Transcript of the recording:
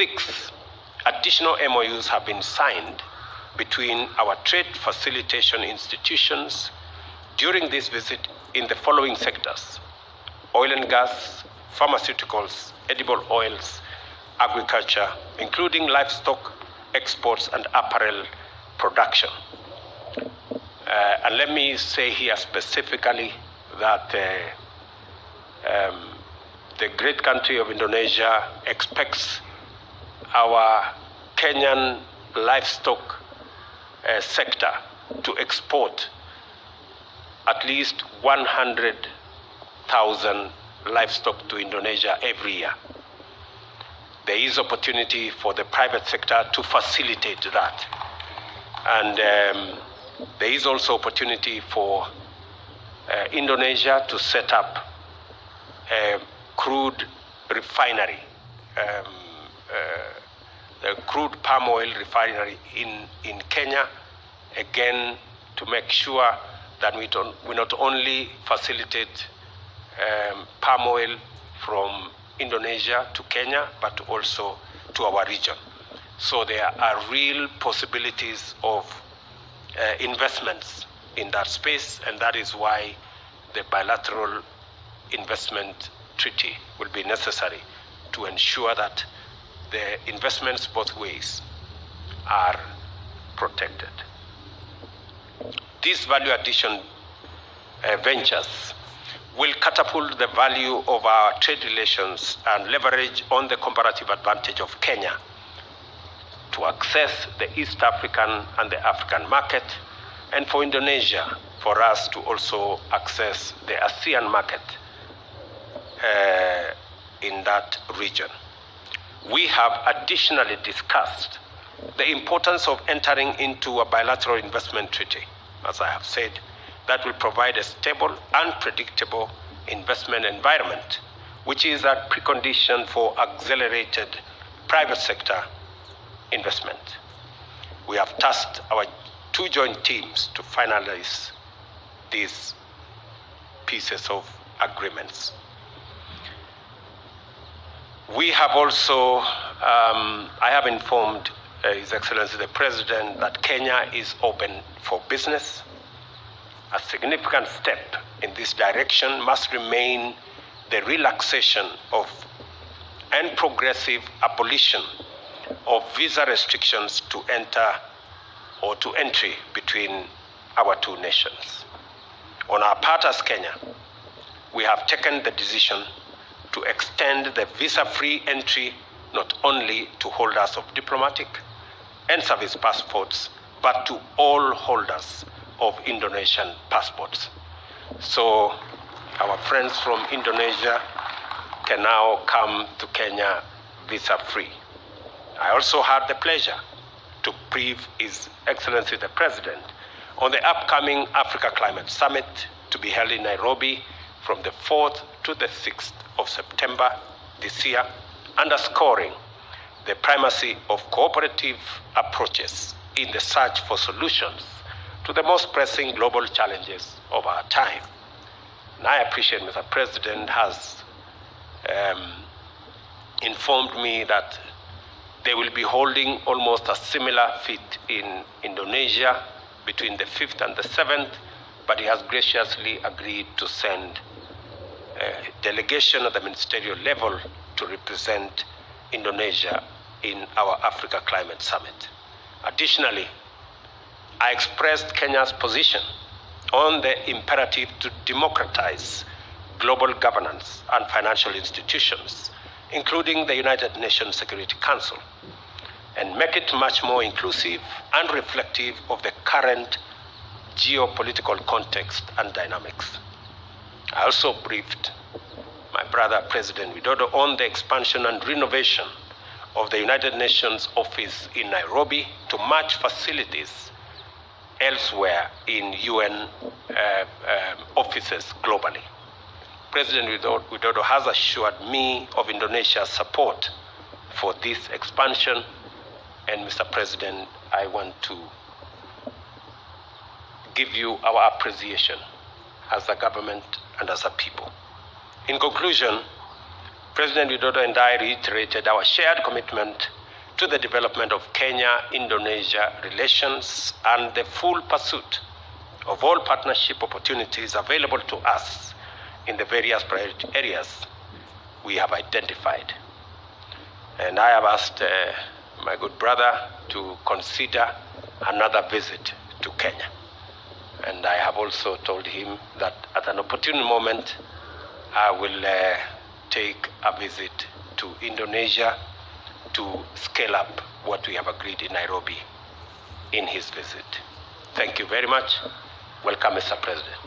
6 additional MOUs have been signed between our trade facilitation institutions during this visit in the following sectors: oil and gas, pharmaceuticals, edible oils, agriculture, including livestock, exports, and apparel production. And let me say here specifically that the great country of Indonesia expects our Kenyan livestock sector to export at least 100,000 livestock to Indonesia every year. There is opportunity for the private sector to facilitate that. And there is also opportunity for Indonesia to set up a crude refinery, a crude palm oil refinery in Kenya, again, to make sure that we not only facilitate palm oil from Indonesia to Kenya, but also to our region. So there are real possibilities of investments in that space, and that is why the bilateral investment treaty will be necessary to ensure that the investments both ways are protected. These value addition ventures will catapult the value of our trade relations and leverage on the comparative advantage of Kenya to access the East African and the African market, and for Indonesia, for us to also access the ASEAN market in that region. We have additionally discussed the importance of entering into a bilateral investment treaty, as I have said, that will provide a stable and predictable investment environment, which is a precondition for accelerated private sector investment. We have tasked our 2 joint teams to finalize these pieces of agreements. We have also, I have informed His Excellency the President that Kenya is open for business. A significant step in this direction must remain the relaxation of and progressive abolition of visa restrictions to enter or to entry between our 2 nations. On our part as Kenya, we have taken the decision to extend the visa-free entry not only to holders of diplomatic and service passports, but to all holders of Indonesian passports. So our friends from Indonesia can now come to Kenya visa-free. I also had the pleasure to brief His Excellency the President on the upcoming Africa Climate Summit to be held in Nairobi from the 4th to the 6th of September this year, underscoring the primacy of cooperative approaches in the search for solutions to the most pressing global challenges of our time. And I appreciate Mr. President has informed me that they will be holding almost a similar feat in Indonesia between the 5th and the 7th, but he has graciously agreed to send a delegation at the ministerial level to represent Indonesia in our Africa Climate Summit. Additionally, I expressed Kenya's position on the imperative to democratize global governance and financial institutions, including the United Nations Security Council, and make it much more inclusive and reflective of the current geopolitical context and dynamics. I also briefed my brother, President Widodo, on the expansion and renovation of the United Nations office in Nairobi to match facilities elsewhere in UN offices globally. President Widodo has assured me of Indonesia's support for this expansion, and Mr. President, I want to give you our appreciation as a government and as a people. In conclusion, President Widodo and I reiterated our shared commitment to the development of Kenya-Indonesia relations and the full pursuit of all partnership opportunities available to us in the various priority areas we have identified. And I have asked my good brother to consider another visit to Kenya. And I have also told him that at an opportune moment, I will take a visit to Indonesia to scale up what we have agreed in Nairobi in his visit. Thank you very much. Welcome, Mr. President.